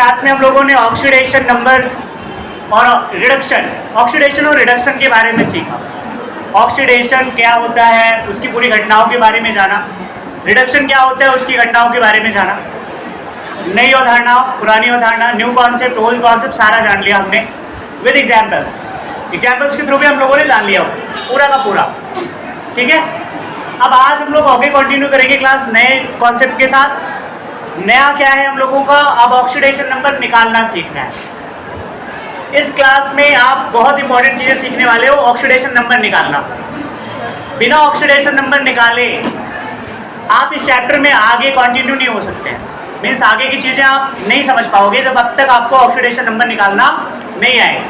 Class में हम लोगों ने ऑक्सीडेशन नंबर और ऑक्सीडेशन और रिडक्शन के बारे में सीखा। ऑक्सीडेशन क्या होता है उसकी पूरी घटनाओं के बारे में जाना, रिडक्शन क्या होता है उसकी घटनाओं के बारे में जाना, नई अवधारणा, पुरानी अवधारणा, न्यू कॉन्सेप्ट, ओल्ड कॉन्सेप्ट सारा जान लिया हमने विद एग्जाम्पल्स के थ्रू भी हम लोगों ने जान लिया पूरा का पूरा। ठीक है, अब आज हम लोग आगे कंटिन्यू करेंगे क्लास नए कॉन्सेप्ट के साथ। नया क्या है हम लोगों का, अब ऑक्सीडेशन नंबर निकालना सीखना है। इस क्लास में आप बहुत इंपॉर्टेंट चीज़ें सीखने वाले हो, ऑक्सीडेशन नंबर निकालना। बिना ऑक्सीडेशन नंबर निकाले आप इस चैप्टर में आगे कंटिन्यू नहीं हो सकते। मीन्स आगे की चीज़ें आप नहीं समझ पाओगे जब अब तक आपको ऑक्सीडेशन नंबर निकालना नहीं आएगा।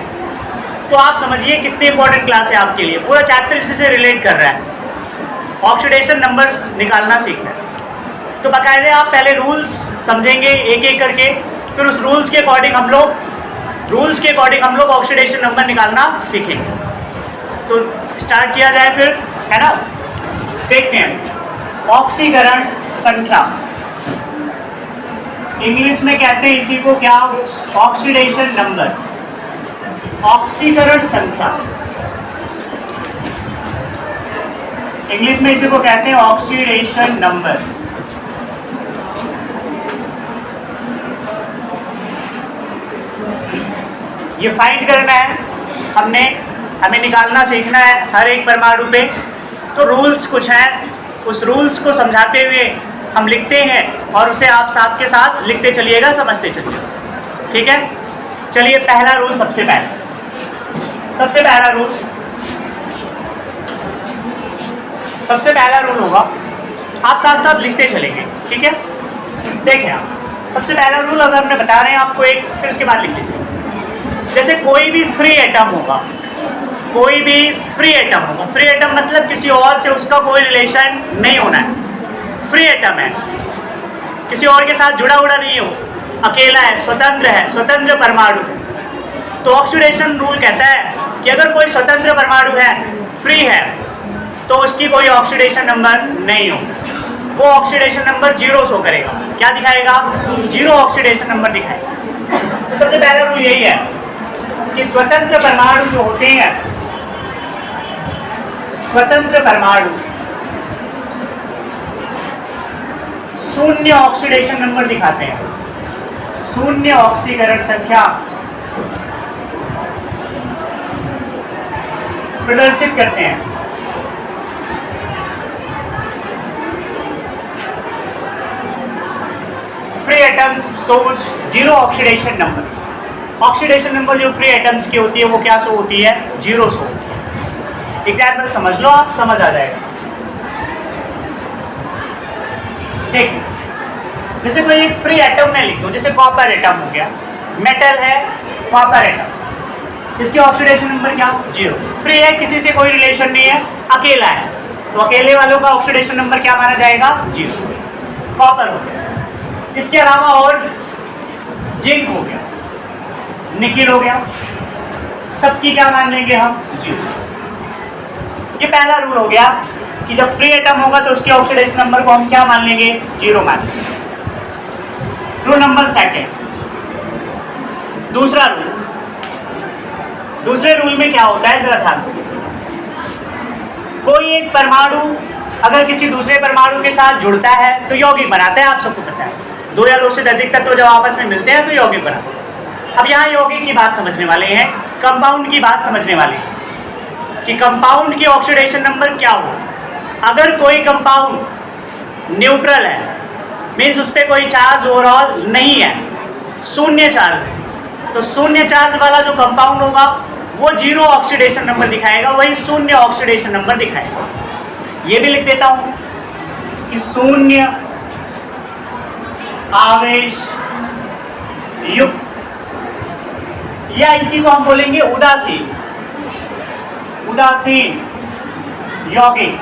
तो आप समझिए कितनी इंपॉर्टेंट क्लास है आपके लिए, पूरा चैप्टर इसी से रिलेट कर रहा है। ऑक्सीडेशन नंबर्स निकालना सीखना है तो बाकायदे आप पहले रूल्स समझेंगे एक एक करके, फिर उस रूल्स के अकॉर्डिंग हम लोग ऑक्सीडेशन नंबर निकालना सीखेंगे। तो स्टार्ट किया जाए फिर, है ना। देखते हैं ऑक्सीकरण संख्या, इंग्लिश में कहते हैं इसी को क्या, ऑक्सीडेशन नंबर। ऑक्सीकरण संख्या इंग्लिश में इसी को कहते हैं ऑक्सीडेशन नंबर। ये फाइंड करना है हमें निकालना सीखना है हर एक परमाणु पे। तो रूल्स कुछ हैं, उस रूल्स को समझाते हुए हम लिखते हैं और उसे आप साथ के साथ लिखते चलिएगा, समझते चलिएगा। ठीक है, चलिए पहला रूल, सबसे पहला रूल होगा, आप साथ साथ लिखते चलेंगे। ठीक है, देखें आप, सबसे पहला रूल अगर हमने बता रहे हैं आपको एक, फिर उसके बाद लिख लीजिए। जैसे कोई भी फ्री एटम होगा, फ्री एटम मतलब किसी और से उसका कोई रिलेशन नहीं होना है, फ्री एटम है, किसी और के साथ जुड़ा हुआ नहीं हो, अकेला है, स्वतंत्र परमाणु है। तो ऑक्सीडेशन रूल कहता है कि अगर कोई स्वतंत्र परमाणु है, फ्री है, तो उसकी कोई ऑक्सीडेशन नंबर नहीं हो, वो ऑक्सीडेशन नंबर 0 शो करेगा। क्या दिखाएगा? 0 ऑक्सीडेशन नंबर दिखाएगा। तो सबसे पहला रूल यही है कि स्वतंत्र परमाणु जो होते हैं, स्वतंत्र परमाणु 0 ऑक्सीडेशन नंबर दिखाते हैं, 0 ऑक्सीकरण संख्या प्रदर्शित करते हैं। Free atoms shows 0 oxidation number. Oxidation number जो फ्री एटम्स की होती है वो क्या शो होती है? 0 शो होती है। एग्जाम्पल समझ लो, आप समझ आ जाएगा। देखिए, जैसे कोई एक फ्री एटम में लिख दो, जैसे कॉपर एटम हो गया, मेटल है, कॉपर एटम, इसकी ऑक्सीडेशन नंबर क्या? 0। फ्री है, किसी से कोई रिलेशन नहीं है, अकेला है, तो अकेले वालों का ऑक्सीडेशन नंबर क्या माना जाएगा? 0। कॉपर हो गया। इसके अलावा और जिंक हो गया, निकिल हो गया, सबकी क्या मान लेंगे हम? 0। ये पहला रूल हो गया कि जब फ्री एटम होगा तो उसके ऑक्सीडेशन नंबर को हम क्या मान लेंगे? 0 मान लेंगे। रूल नंबर सेकंड, दूसरे रूल में क्या होता है, जरा ध्यान से। कोई एक परमाणु अगर किसी दूसरे परमाणु के साथ जुड़ता है तो यौगिक बनाता है, आप सबको पता है। 2 या 2 से अधिक तत्व जब आपस में मिलते हैं तो यौगिक बनाते हैं। अब यहाँ यौगिक की बात समझने वाले हैं, कंपाउंड की बात समझने वाले हैं कि कंपाउंड की ऑक्सीडेशन नंबर क्या हो। अगर कोई कंपाउंड न्यूट्रल है, मीन्स उस पर कोई चार्ज ओवरऑल नहीं है, 0 चार्ज है, तो 0 चार्ज वाला जो कंपाउंड होगा वो 0 ऑक्सीडेशन नंबर दिखाएगा, वही 0 ऑक्सीडेशन नंबर दिखाएगा। ये भी लिख देता हूँ कि 0 आवेश युक्त, या इसी को हम बोलेंगे उदासीन यौगिक,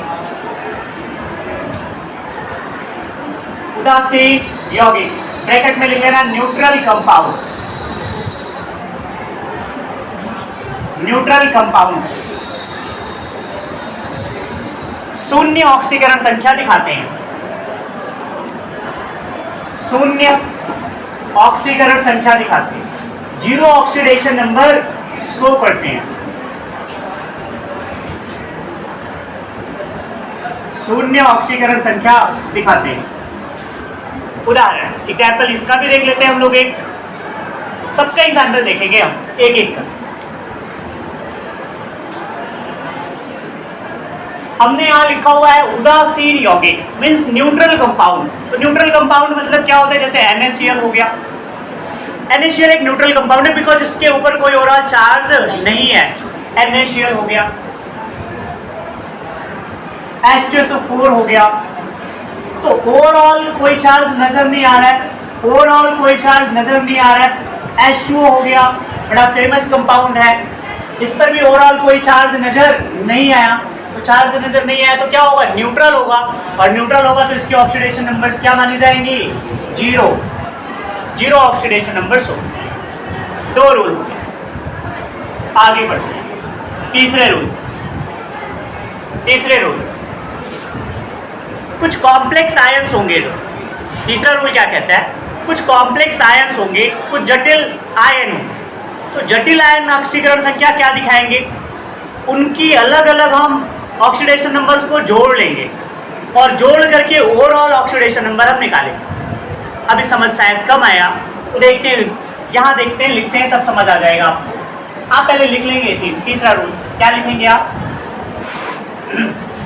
ब्रैकेट में लिख लेना न्यूट्रल कंपाउंड्स 0 ऑक्सीकरण संख्या दिखाते हैं। 0 ऑक्सीकरण संख्या दिखाते हैं, 0 ऑक्सीडेशन नंबर शो करते हैं, 0 ऑक्सीकरण संख्या दिखाते हैं। उदाहरण एग्जाम्पल इसका भी देख लेते हैं हम लोग, एक सबका एग्जाम्पल देखेंगे हम एक एक कर। हमने यहाँ लिखा हुआ है उदासीन यौगिक मीन्स न्यूट्रल कंपाउंड। तो न्यूट्रल कंपाउंड मतलब क्या होता है, जैसे NaCl हो गया। NaCl एक न्यूट्रल कंपाउंड है बिकॉज इसके ऊपर कोई ओवरऑल चार्ज नहीं है, NaCl हो गया। H2SO4 हो गया। तो ओवरऑल कोई चार्ज नजर नहीं आ रहा है, ओवरऑल कोई चार्ज नजर नहीं आ रहा है। H2O हो गया, बड़ा फेमस कंपाउंड है, इस पर भी ओवरऑल कोई चार्ज नजर नहीं आया। तो चार्ज नजर नहीं आया तो क्या होगा, न्यूट्रल होगा, और न्यूट्रल होगा तो इसकी ऑक्सीडेशन नंबर्स क्या मानी जाएंगी, 0 ऑक्सीडेशन नंबर्स हो। 2 रूल हो गए। आगे बढ़ते हैं तीसरे रूल, कुछ कॉम्प्लेक्स आयंस होंगे। तो तीसरा रूल क्या कहता है, कुछ कॉम्प्लेक्स आयंस होंगे, कुछ जटिल आयन होंगे। तो जटिल आयन ऑक्सीकरण संख्या क्या दिखाएंगे, उनकी अलग अलग हम ऑक्सीडेशन नंबर्स को जोड़ लेंगे और जोड़ करके ओवरऑल ऑक्सीडेशन नंबर हम निकालेंगे। अभी समझ शायद कम आया तो देखते हैं, यहाँ देखते हैं, लिखते हैं, तब समझ आ जाएगा आपको। आप पहले लिख लेंगे तीसरा रूल, क्या लिखेंगे आप,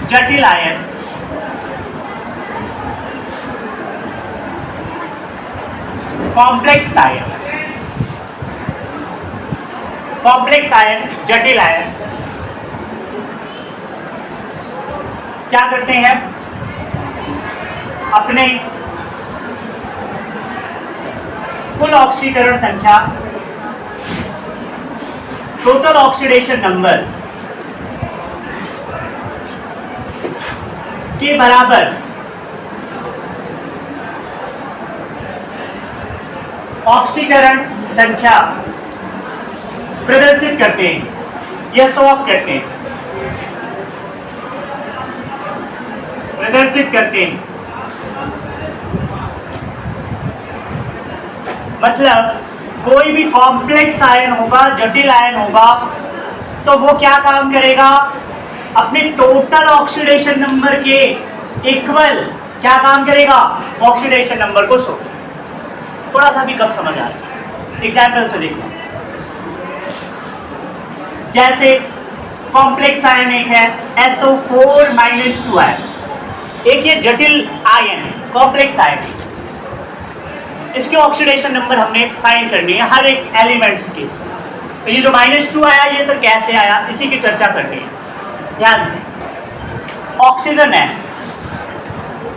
जटिल आयन कॉम्प्लेक्स आयन जटिल आयन क्या करते हैं, अपने कुल ऑक्सीकरण संख्या, टोटल ऑक्सीडेशन नंबर के बराबर ऑक्सीकरण संख्या प्रदर्शित करते हैं या शो ऑफ करते हैं, प्रदर्शित करते हैं। मतलब कोई भी कॉम्प्लेक्स आयन होगा, जटिल आयन होगा, तो वो क्या काम करेगा, अपने टोटल ऑक्सीडेशन नंबर के इक्वल क्या काम करेगा, ऑक्सीडेशन नंबर को शो। थोड़ा सा भी कम समझ आ रहा है, एग्जाम्पल से देखो। जैसे कॉम्प्लेक्स आयन एक है SO4-2 है, एक ये जटिल आयन कॉम्प्लेक्स आयन, इसके ऑक्सीडेशन नंबर हमने फाइंड करनी है हर एक एलिमेंट्स के। तो ये जो -2 आया, ये सर कैसे आया, इसी की चर्चा करनी है ध्यान से। ऑक्सीजन है,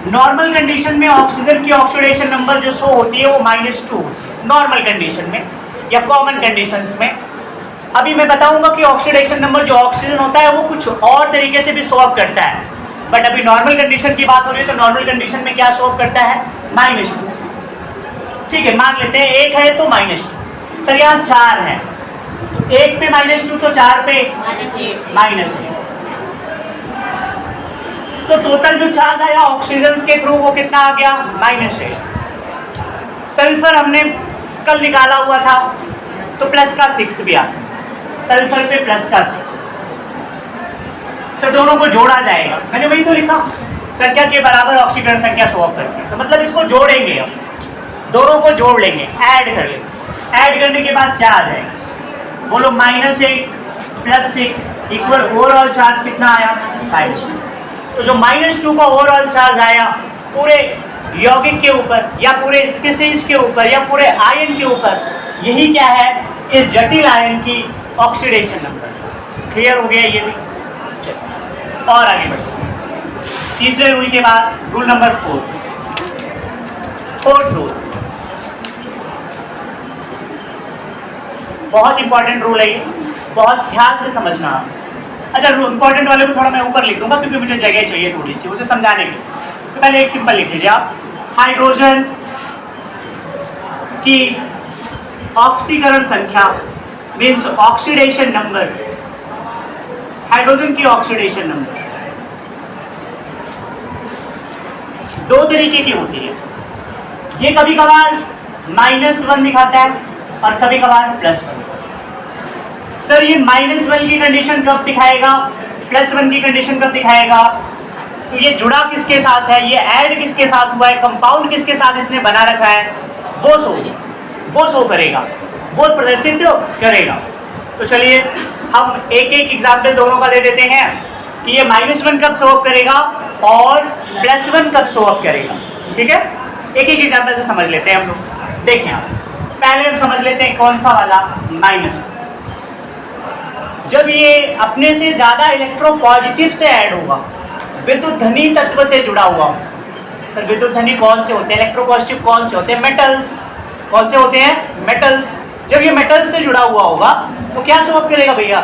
नॉर्मल कंडीशन में ऑक्सीजन की ऑक्सीडेशन नंबर जो शो होती है वो -2 नॉर्मल कंडीशन में या कॉमन कंडीशंस में। अभी मैं बताऊंगा कि ऑक्सीडेशन नंबर जो ऑक्सीजन होता है वो कुछ और तरीके से भी शो अप करता है, बट अभी नॉर्मल कंडीशन की बात हो रही है, तो नॉर्मल कंडीशन में क्या शो अप करता है, -2। ठीक है, मान लेते हैं 1 है तो -2। सर यहाँ 4 है, तो 1 पे -2 तो 4 पे -8। तो टोटल जो चार्ज आया ऑक्सीजन के थ्रू वो कितना आ गया, -8। सल्फर हमने कल निकाला हुआ था तो प्लस का 6 भी आ, सल्फर पे प्लस का 6। सर दोनों को जोड़ा जाएगा, मैंने वही तो लिखा, संख्या के बराबर ऑक्सीकरण संख्या शो ऑफ करके। तो मतलब इसको जोड़ेंगे, हम दोनों को जोड़ लेंगे, ऐड कर लेंगे। ऐड करने के बाद क्या आ जाएगा, बोलो, -8 + 6 इक्वल ओवरऑल चार्ज कितना आया, -2। तो जो -2 का ओवरऑल चार्ज आया पूरे यौगिक के ऊपर या पूरे स्पीसीज के ऊपर या पूरे आयन के ऊपर, यही क्या है, इस जटिल आयन की ऑक्सीडेशन नंबर। क्लियर हो गया ये भी। और आगे बढ़ते तीसरे रूल के बाद रूल नंबर 4, फोर्थ रूल, बहुत इंपॉर्टेंट रूल है ये, बहुत ध्यान से समझना आप इसे। अच्छा, इंपॉर्टेंट वाले को थोड़ा मैं ऊपर लिख दूंगा क्योंकि मुझे जगह चाहिए थोड़ी सी उसे समझाने के। तो पहले एक सिंपल लिख लीजिए आप, हाइड्रोजन की ऑक्सीकरण संख्या मीन्स ऑक्सीडेशन नंबर, हाइड्रोजन की ऑक्सीडेशन नंबर 2 तरीके की होती है। ये कभी कभार -1 दिखाता है और कभी कभार +1। सर ये -1 की कंडीशन कब दिखाएगा, +1 की कंडीशन कब दिखाएगा? तो ये जुड़ा किसके साथ है, ये ऐड किसके साथ हुआ है, कंपाउंड किसके साथ इसने बना रखा है, वो शो करेगा, वो प्रदर्शित करेगा। तो चलिए हम एक एक एग्जाम्पल दोनों का दे देते हैं कि ये -1 कब शो अप करेगा और +1 कब शो अप करेगा। ठीक है, एक एक एग्जाम्पल से समझ लेते हैं हम लोग। देखें आप, पहले हम समझ लेते हैं कौन सा वाला -1। जब ये अपने से ज्यादा इलेक्ट्रोपॉजिटिव से ऐड होगा, विद्युत धनी तत्व से जुड़ा हुआ। सर विद्युत धनी कौन से होते हैं, इलेक्ट्रोपॉजिटिव कौन से होते हैं, मेटल्स। कौन से होते हैं, मेटल्स। जब ये मेटल्स से जुड़ा हुआ होगा तो क्या शो अप करेगा भैया,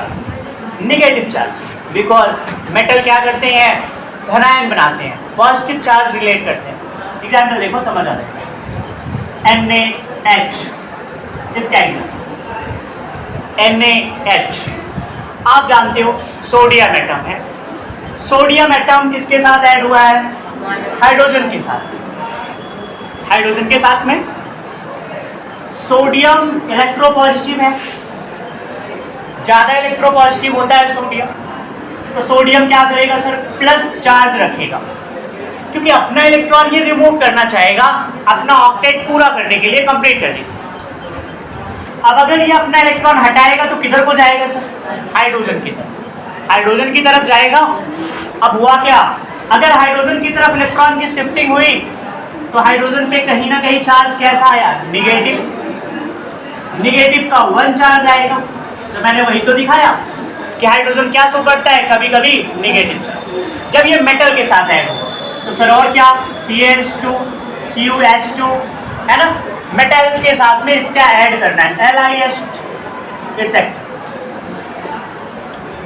नेगेटिव चार्ज। बिकॉज मेटल क्या करते हैं, धनायन बनाते हैं, पॉजिटिव चार्ज रिलेट करते हैं। एग्जाम्पल देखो समझ आ जाएगा। NaH, इसका एग्जाम्पल NaH। आप जानते हो सोडियम एटम है, सोडियम एटम किसके साथ ऐड हुआ है, हाइड्रोजन के साथ। हाइड्रोजन के साथ में सोडियम इलेक्ट्रोपॉजिटिव है, ज्यादा इलेक्ट्रोपॉजिटिव होता है सोडियम। तो सोडियम क्या करेगा सर, प्लस चार्ज रखेगा, क्योंकि अपना इलेक्ट्रॉन ये रिमूव करना चाहेगा अपना ऑक्टेट पूरा करने के लिए, कंप्लीट करने के लिए। अब अगर ये अपना इलेक्ट्रॉन हटाएगा तो किधर को जाएगा सर, हाइड्रोजन की तरफ, हाइड्रोजन की तरफ जाएगा। अब हुआ क्या, अगर हाइड्रोजन की तरफ इलेक्ट्रॉन की शिफ्टिंग हुई तो हाइड्रोजन पे कहीं ना कहीं चार्ज कैसा आया, निगेटिव। निगेटिव का 1 चार्ज आएगा। तो मैंने वही तो दिखाया कि हाइड्रोजन क्या शो करता है, कभी कभी निगेटिव चार्ज। जब ये मेटल के साथ ऐड होगा तो सर और क्या, CH2 CuH2 है ना, मेटल के साथ में इसका ऐड करना है, LiH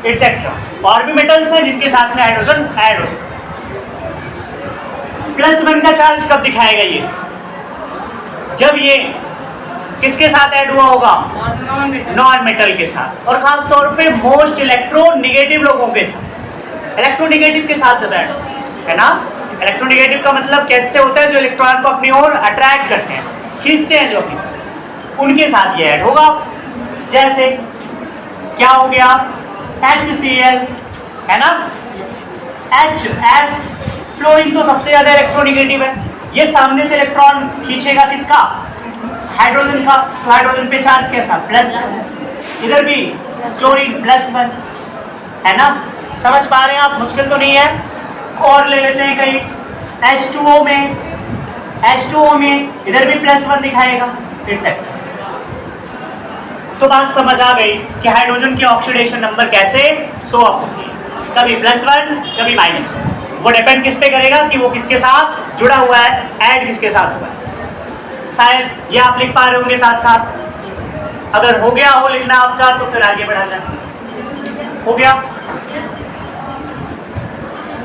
एटसेट्रा। और भी मेटल्स हैं जिनके साथ में हाइड्रोजन ऐड हो सकता है। +1 का चार्ज कब दिखाएगा ये, जब ये किसके साथ ऐड हुआ होगा, नॉन मेटल के साथ, और खास तौर पे मोस्ट इलेक्ट्रोनेगेटिव लोगों के साथ। इलेक्ट्रोनेगेटिव के साथ जब ऐड है ना, इलेक्ट्रोनेगेटिव का मतलब कैसे होता है, जो इलेक्ट्रॉन को अपनी ओर अट्रैक्ट करते हैं, खींचते हैं, जो अपनी, उनके साथ ये ऐड होगा। जैसे क्या हो गया, HCl है ना, HF फ्लोरीन तो सबसे ज्यादा इलेक्ट्रोनेगेटिव है, ये सामने से इलेक्ट्रॉन खींचेगा किसका, हाइड्रोजन का। तो हाइड्रोजन पे चार्ज कैसा, प्लस। इधर भी फ्लोरीन +1 है ना, समझ पा रहे हैं आप, मुश्किल तो नहीं है। और ले लेते हैं कहीं H2O में इधर भी +1 दिखाएगा, एटसेट्रा। तो बात समझ आ गई कि हाइड्रोजन की ऑक्सीडेशन नंबर कैसे शो अप होती है, कभी +1 कभी -1। वो डिपेंड किस पे करेगा कि वो किसके साथ जुड़ा हुआ है, ऐड किसके साथ हुआ है। शायद ये आप लिख पा रहे होंगे साथ साथ। अगर हो गया हो लिखना आपका तो फिर आगे बढ़ा जाए। हो गया,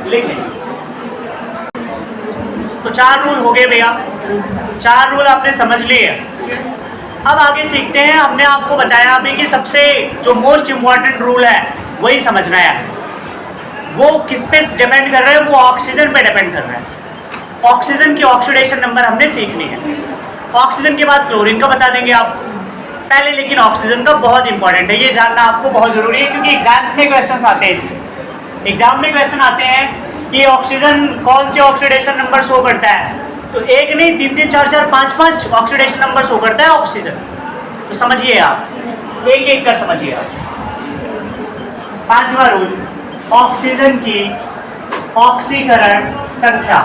लिख लें। तो 4 रूल हो गए भैया, 4 रूल आपने समझ लिए। अब आगे सीखते हैं। हमने आपको बताया अभी कि सबसे जो मोस्ट इम्पॉर्टेंट रूल है वही समझना है। वो किस पे डिपेंड कर रहा है, वो ऑक्सीजन पे डिपेंड कर रहा है। ऑक्सीजन की ऑक्सीडेशन नंबर हमने सीखनी है। ऑक्सीजन के बाद क्लोरीन का बता देंगे आप पहले, लेकिन ऑक्सीजन का बहुत इंपॉर्टेंट है, ये जानना आपको बहुत जरूरी है, क्योंकि एग्जाम्स में क्वेश्चन आते हैं। इससे एग्जाम में क्वेश्चन आते हैं कि ऑक्सीजन कौन से ऑक्सीडेशन नंबर शो करता है, तो एक नहीं 3-3, 4-4, 5-5 ऑक्सीडेशन नंबर शो करता है ऑक्सीजन। तो समझिए आप, एक एक कर समझिए आप। 5वां रूल, ऑक्सीजन की ऑक्सीकरण संख्या,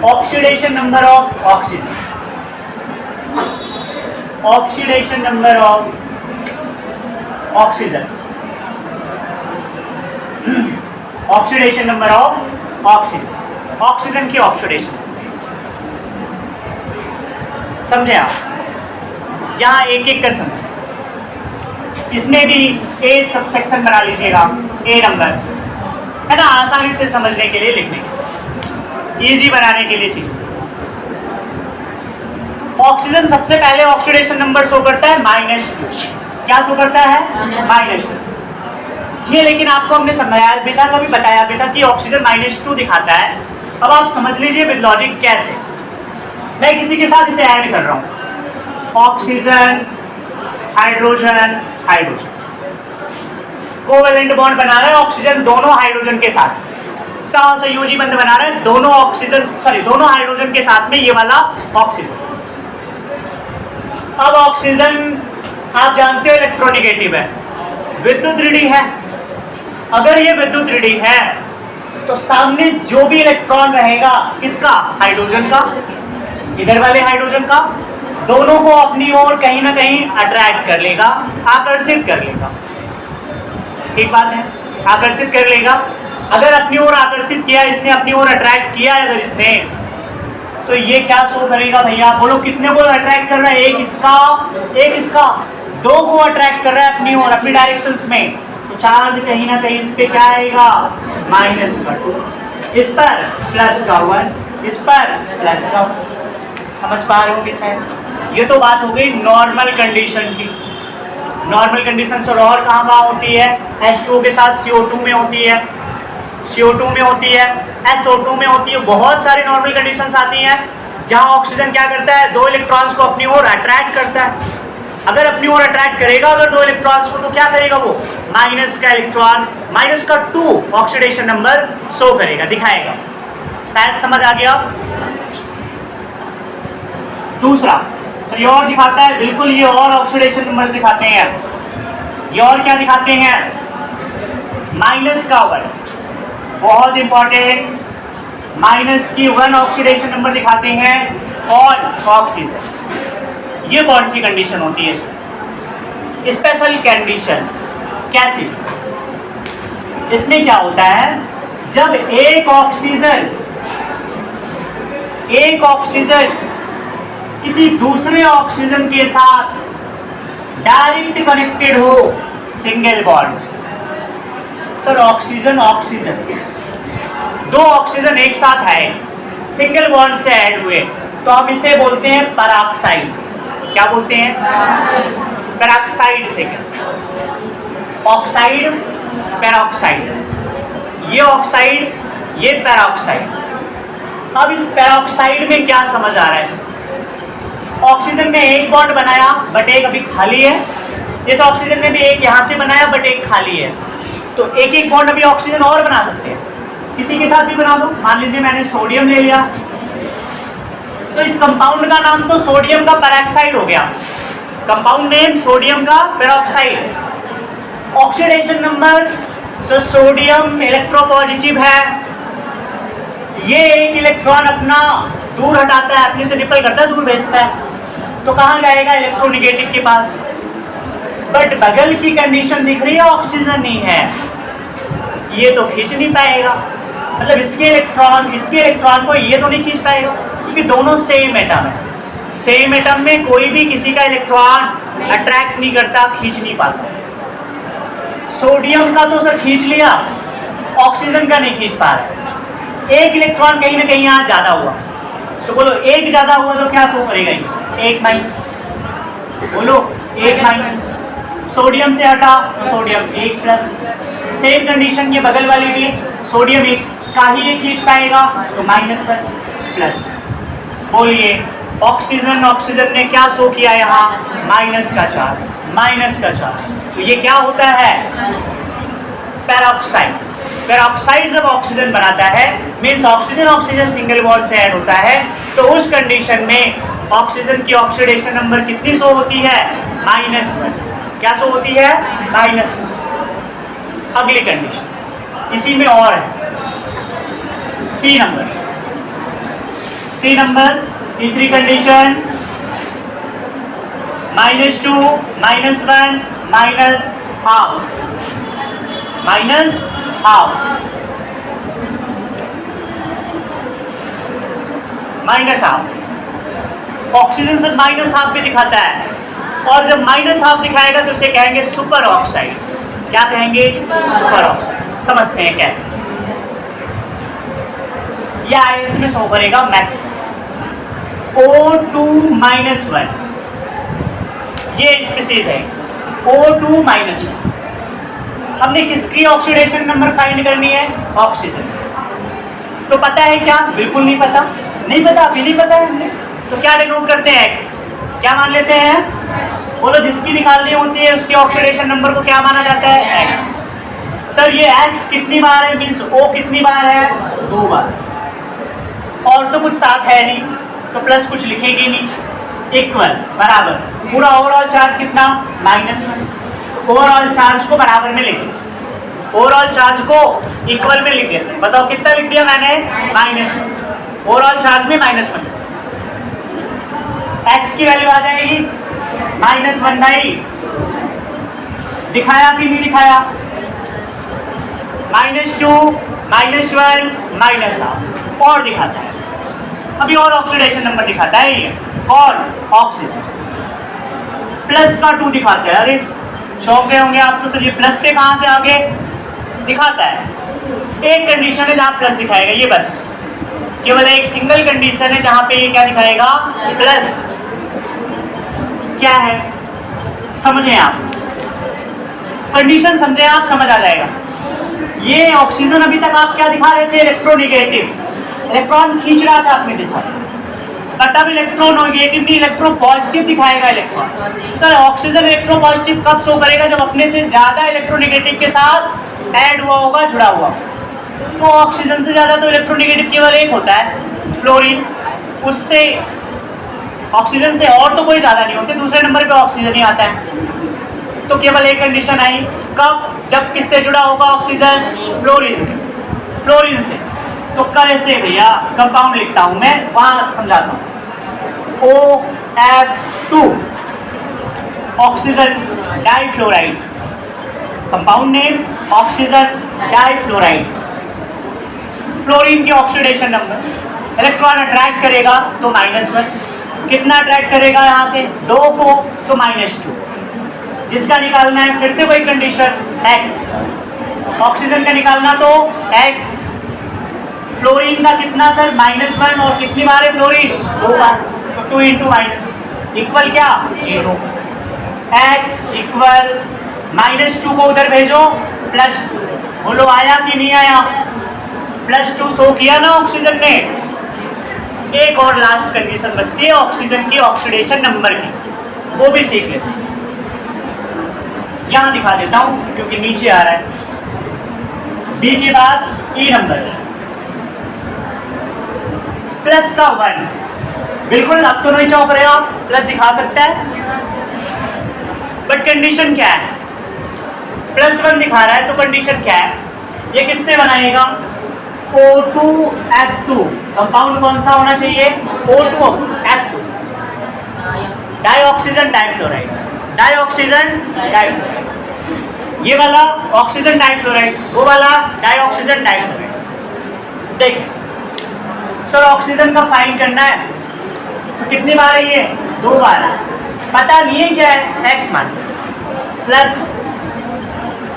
oxidation number of oxygen, oxidation number of oxygen, oxidation number of oxygen, oxygen की ऑक्सीडेशन। समझे आप, यहाँ एक एक कर समझे। इसमें भी ए सब सेक्शन बना लीजिएगा, ए नंबर है ना, आसानी से समझने के लिए, लिखने के लिए, इजी बनाने के लिए चीज। ऑक्सीजन सबसे पहले ऑक्सीडेशन नंबर शो करता है -2। क्या शो करता है, -2। ये लेकिन आपको हमने समझाया भी था, कभी बताया भी था कि ऑक्सीजन -2 दिखाता है। अब आप समझ लीजिए विद लॉजिक कैसे। मैं किसी के साथ इसे ऐड कर रहा हूं, oxygen hydrogen hydrogen, covalent bond बना रहा है ऑक्सीजन दोनों हाइड्रोजन के साथ, सहसंयोजी बंध बना रहा है दोनों दोनों हाइड्रोजन के साथ में ये वाला ऑक्सीजन। अब ऑक्सीजन आप जानते हो इलेक्ट्रोनेगेटिव है, विद्युत ऋणी है। अगर ये विद्युत ऋणी है तो सामने जो भी इलेक्ट्रॉन रहेगा किसका, हाइड्रोजन का, इधर वाले हाइड्रोजन का, दोनों को अपनी ओर कहीं ना कहीं अट्रैक्ट कर लेगा, आकर्षित कर लेगा। ठीक बात है, आकर्षित कर लेगा। अगर अपनी ओर आकर्षित किया इसने, अपनी ओर अट्रैक्ट किया अगर इसने, तो ये क्या शो करेगा भैया, बोलो कितने को अट्रैक्ट कर रहा है, एक इसका, दो को अट्रैक्ट कर रहा है अपनी ओर, अपनी डायरेक्शंस में, तो चार्ज कहीं ना कहीं इस पे क्या आएगा, माइनस का 2, इस पर प्लस का 1, इस पर प्लस का 1। समझ पा रहे होंगे शायद। ये तो बात हो गई नॉर्मल कंडीशन की। नॉर्मल कंडीशन और कहाँ होती है, H2O के साथ CO2 में होती है, CO2 में होती है, SO2 में होती है, बहुत सारी नॉर्मल कंडीशंस आती हैं जहां ऑक्सीजन क्या करता है, दो इलेक्ट्रॉन्स को अपनी ओर अट्रैक्ट करता है। अगर अपनी ओर अट्रैक्ट करेगा अगर दो इलेक्ट्रॉन्स को, तो क्या करेगा वो, माइनस का इलेक्ट्रॉन, माइनस का 2 ऑक्सीडेशन नंबर शो करेगा, दिखाएगा। शायद समझ आ गया। दूसरा ये और दिखाता है, बिल्कुल ये और ऑक्सीडेशन नंबर दिखाते हैं। ये और क्या दिखाते हैं, माइनस का 1, बहुत इंपॉर्टेंट, माइनस की 1 ऑक्सीडेशन नंबर दिखाते हैं ऑन ऑक्सीजन। ये कौन सी कंडीशन होती है, स्पेशल कंडीशन। कैसी, इसमें क्या होता है, जब एक ऑक्सीजन किसी दूसरे ऑक्सीजन के साथ डायरेक्ट कनेक्टेड हो सिंगल बॉन्ड से। सर ऑक्सीजन दो ऑक्सीजन एक साथ आए, सिंगल बॉन्ड से ऐड हुए, तो हम इसे बोलते हैं पेरोक्साइड। क्या बोलते हैं, पेरोक्साइड से, ऑक्साइड पेरोक्साइड, ये ऑक्साइड ये पेरोक्साइड। अब इस पेरोक्साइड में क्या समझ आ रहा है, इसमें ऑक्सीजन ने एक बॉन्ड बनाया बट एक अभी खाली है, इस ऑक्सीजन ने भी एक यहां से बनाया बट एक खाली है, तो एक एक बॉन्ड अभी ऑक्सीजन और बना सकते हैं, किसी के साथ भी बना दो। मान लीजिए मैंने सोडियम ले लिया, तो इस कंपाउंड का नाम तो सोडियम का पेरोक्साइड हो गया, कंपाउंड नेम सोडियम का peroxide. Oxidation number, so sodium electropositive है, ये एक इलेक्ट्रॉन अपना दूर हटाता है, अपने से रिपेल करता है, दूर भेजता है, तो कहाँ जाएगा, इलेक्ट्रोनेगेटिव के पास। बट बगल की कंडीशन दिख रही है, ऑक्सीजन नहीं है, ये तो खींच नहीं पाएगा, मतलब इसके इलेक्ट्रॉन को ये तो नहीं खींच पाएगा, क्योंकि दोनों सेम एटम है। सेम एटम में कोई भी किसी का इलेक्ट्रॉन अट्रैक्ट नहीं करता, खींच नहीं पाता। सोडियम का तो सर खींच लिया, ऑक्सीजन का नहीं खींच पा रहा, एक इलेक्ट्रॉन कहीं ना कहीं यहाँ ज्यादा हुआ, तो बोलो एक ज्यादा हुआ तो क्या शो करेगा, एक माइनस, बोलो एक माइनस। सोडियम से हटा तो सोडियम एक प्लस, सेम कंडीशन के बगल वाली भी, सोडियम एक का ही एक खींच पाएगा तो माइनस पर प्लस। बोलिए ऑक्सीजन ने क्या शो किया यहाँ, माइनस का चार्ज, तो ये क्या होता है, पेरोक्साइड। पेरोक्साइड जब ऑक्सीजन बनाता है, मीन्स ऑक्सीजन सिंगल बॉन्ड से ऐड होता है, तो उस कंडीशन में ऑक्सीजन की ऑक्सीडेशन नंबर कितनी शो होती है, -1। क्या शो होती है, -1। अगली कंडीशन इसी में और है, सी नंबर, तीसरी कंडीशन, -2, -1, -हाफ, ऑक्सीजन से -हाफ भी दिखाता है, और जब -हाफ दिखाएगा तो उसे कहेंगे सुपर ऑक्साइड। क्या कहेंगे, सुपर ऑक्साइड। समझते हैं कैसे, यह आईएस में शो करेगा मैक्सिमम। O2-1 ये स्पीसीज है, O2-1। हमने किसकी ऑक्सीडेशन नंबर फाइंड करनी है, ऑक्सीजन। तो पता है क्या, बिल्कुल नहीं पता, अभी नहीं पता है हमने, तो क्या डिनोट करते हैं, x। क्या मान लेते हैं, बोलो जिसकी निकालनी होती है उसके ऑक्सीडेशन नंबर को क्या माना जाता है, x। सर ये x कितनी बार है, मीन्स O कितनी बार है, 2 बार। और तो कुछ साथ है नहीं तो प्लस कुछ लिखेंगे नहीं, इक्वल बराबर, पूरा ओवरऑल चार्ज कितना, -1। ओवरऑल चार्ज को बराबर में लिखें, ओवरऑल चार्ज को इक्वल में लिख देते हैं। बताओ कितना लिख दिया मैंने, -1। ओवरऑल चार्ज में -1, x की वैल्यू आ जाएगी -1/, दिखाया कि नहीं दिखाया, -2 -1 -1 और दिखाता है। अभी और ऑक्सीडेशन नंबर दिखाता है ये, और ऑक्सीजन प्लस का 2 दिखाता है। अरे चौंक गए होंगे आप तो, सर ये प्लस पे कहां से आगे दिखाता है। एक कंडीशन है जहां प्लस दिखाएगा, ये बस केवल एक सिंगल कंडीशन है जहां पे ये क्या दिखाएगा, प्लस। क्या है समझे आप, कंडीशन समझे आप, समझ आ जाएगा। ये ऑक्सीजन अभी तक आप क्या दिखा रहे थे, इलेक्ट्रोनेगेटिव, इलेक्ट्रॉन खींच रहा था अपनी दिशा, बट अब इलेक्ट्रोनेगेटिव नहीं, इलेक्ट्रो पॉजिटिव दिखाएगा electron. Sir oxygen electro positive कब शो करेगा, जब अपने से ज्यादा इलेक्ट्रोनेगेटिव के साथ ऐड हुआ होगा, जुड़ा हुआ। तो ऑक्सीजन से ज्यादा तो इलेक्ट्रोनेगेटिव केवल एक होता है, फ्लोरीन। उससे ऑक्सीजन से और तो कोई ज्यादा नहीं होते, दूसरे नंबर पे ऑक्सीजन ही आता है। तो केवल एक कंडीशन आई, कब, जब किससे जुड़ा होगा ऑक्सीजन, फ्लोरीन से। फ्लोरीन से तो कैसे भैया, कंपाउंड लिखता हूं मैं, वहां समझाता हूं। OF2 oxygen difluoride, compound name oxygen difluoride. Fluorine के ऑक्सीडेशन नंबर, इलेक्ट्रॉन अट्रैक्ट करेगा तो -1, कितना अट्रैक्ट करेगा यहाँ से, 2 को, तो -2। जिसका निकालना है फिर से वही कंडीशन, x। ऑक्सीजन का निकालना तो x। फ्लोरीन का कितना सर, -1, और कितनी बार है फ्लोरीन, 2 बार, तो 2 × माइनस इक्वल क्या, 0। x इक्वल -2 को उधर भेजो, +2। बोलो आया कि नहीं आया, +2 शो किया ना ऑक्सीजन ने। एक और लास्ट कंडीशन बचती है ऑक्सीजन की ऑक्सीडेशन नंबर की, वो भी सीख लेते हैं। यहां दिखा देता हूं क्योंकि नीचे आ रहा है। बी के बाद ई नंबर, प्लस का 1, बिल्कुल अब तो नहीं चौंक रहे हो आप, प्लस दिखा सकता है, बट कंडीशन क्या है, +1 दिखा रहा है तो कंडीशन क्या है, ये किससे बनाएगा, O2F2। कंपाउंड कौन सा होना चाहिए, O2F2, dioxygen difluoride, dioxygen difluoride. ये वाला ऑक्सीजन डाइफ्लोराइड, वो वाला डाइऑक्सीजन डाइफ्लोराइड। देखिए सर ऑक्सीजन का फाइंड करना है तो कितनी बार है ये, 2 बार है, पता नहीं है क्या है, x मान, प्लस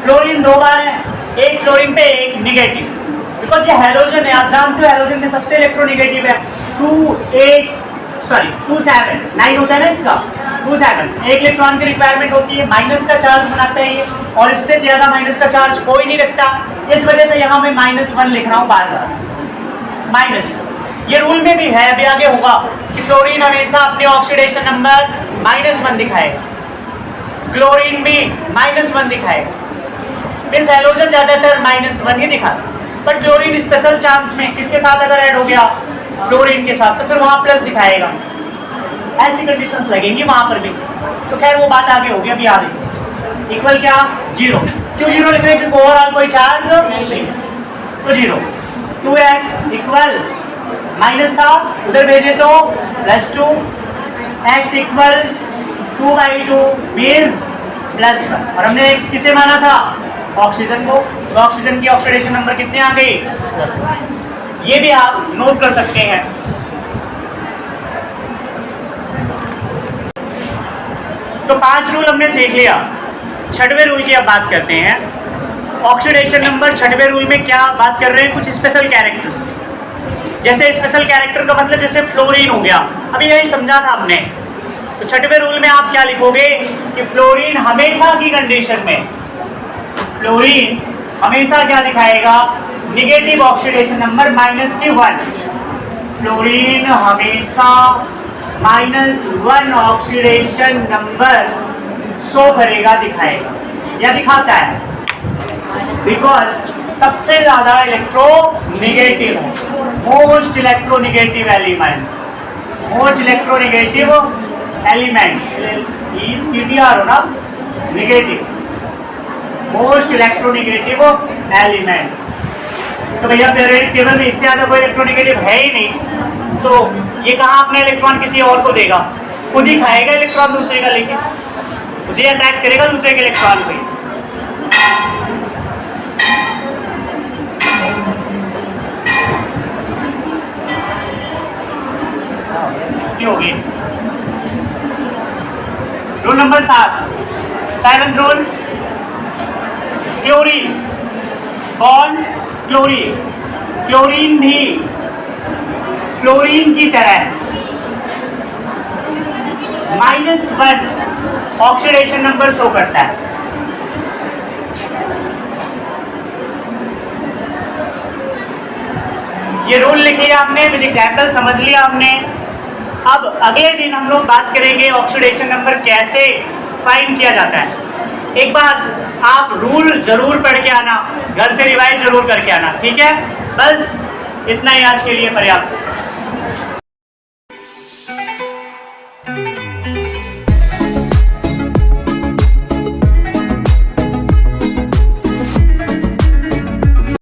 फ्लोरीन 2 बार है, एक फ्लोरीन पे एक निगेटिव, बिकॉज ये हेलोजन है, आप जानते हो हेलोजन में सबसे इलेक्ट्रोनेगेटिव है। 2.7 होता है ना इसका, 2.7 एक इलेक्ट्रॉन की रिक्वायरमेंट होती है, माइनस का चार्ज बनाता है ये, और इससे ज्यादा माइनस का चार्ज कोई नहीं रखता। इस वजह से यहाँ मैं -1 लिख रहा हूँ बार बार, माइनस। ये रूल में भी है, अभी आगे होगा कि फ्लोरीन हमेशा अपने ऑक्सीडेशन नंबर -1 दिखाएगा, क्लोरीन भी -1 दिखाएगा, मीन्स हेलोजन ज्यादातर -1 ही दिखाता, बट क्लोरीन स्पेशल चांस में किसके साथ अगर ऐड हो गया, फ्लोरीन के साथ, तो फिर वहां प्लस दिखाएगा। ऐसी कंडीशंस लगेंगी वहां पर भी, तो खैर वो बात आगे होगी, अभी आगे। इक्वल क्या, 0, क्यों 0 लिख रहे हैं, क्योंकि ओवरऑल कोई चार्ज नहीं, तो 0। 2x इक्वल माइनस था, उधर भेजे तो +2, x इक्वल 2/2 मीन्स +1, और हमने x किसे माना था, ऑक्सीजन को, तो ऑक्सीजन की ऑक्सीडेशन नंबर कितने आ गई, +1। ये भी आप नोट कर सकते हैं। तो 5 रूल हमने सीख लिया। 6वें रूल की अब बात करते हैं। ऑक्सीडेशन नंबर 6वें रूल में क्या बात कर रहे हैं, कुछ स्पेशल कैरेक्टर्स। जैसे स्पेशल कैरेक्टर का मतलब जैसे फ्लोरीन हो गया, अभी यही समझा था हमने। तो 6वें रूल में आप क्या लिखोगे कि फ्लोरीन हमेशा की कंडीशन में, फ्लोरीन हमेशा क्या दिखाएगा, निगेटिव ऑक्सीडेशन नंबर -1। फ्लोरीन हमेशा -1 ऑक्सीडेशन नंबर शो करेगा, दिखाएगा या दिखाता है, बिकॉज सबसे ज्यादा electronegative most electronegative element CTR हो ना, नेगेटिव, मोस्ट इलेक्ट्रोनेगेटिव एलिमेंट। तो भैया पीरियोडिक टेबल में इससे ज़्यादा कोई इलेक्ट्रोनेगेटिव है ही नहीं, तो ये कहाँ अपना इलेक्ट्रॉन किसी और को देगा, खुद ही खाएगा इलेक्ट्रॉन दूसरे का लेके, खुद ही अट्रैक्ट करेगा दूसरे के इलेक्ट्रॉन को। होगी rule number 7 rule, chlorine bond chlorine भी फ्लोरीन की तरह -1 ऑक्सीडेशन नंबर शो करता है। ये रूल लिख लिया आपने, विद एग्जाम्पल समझ लिया आपने। अब अगले दिन हम लोग बात करेंगे ऑक्सीडेशन नंबर कैसे फाइंड किया जाता है। एक बार आप रूल जरूर पढ़ के आना, घर से रिवाइज जरूर करके आना, ठीक है। बस इतना ही आज के लिए पर्याप्त।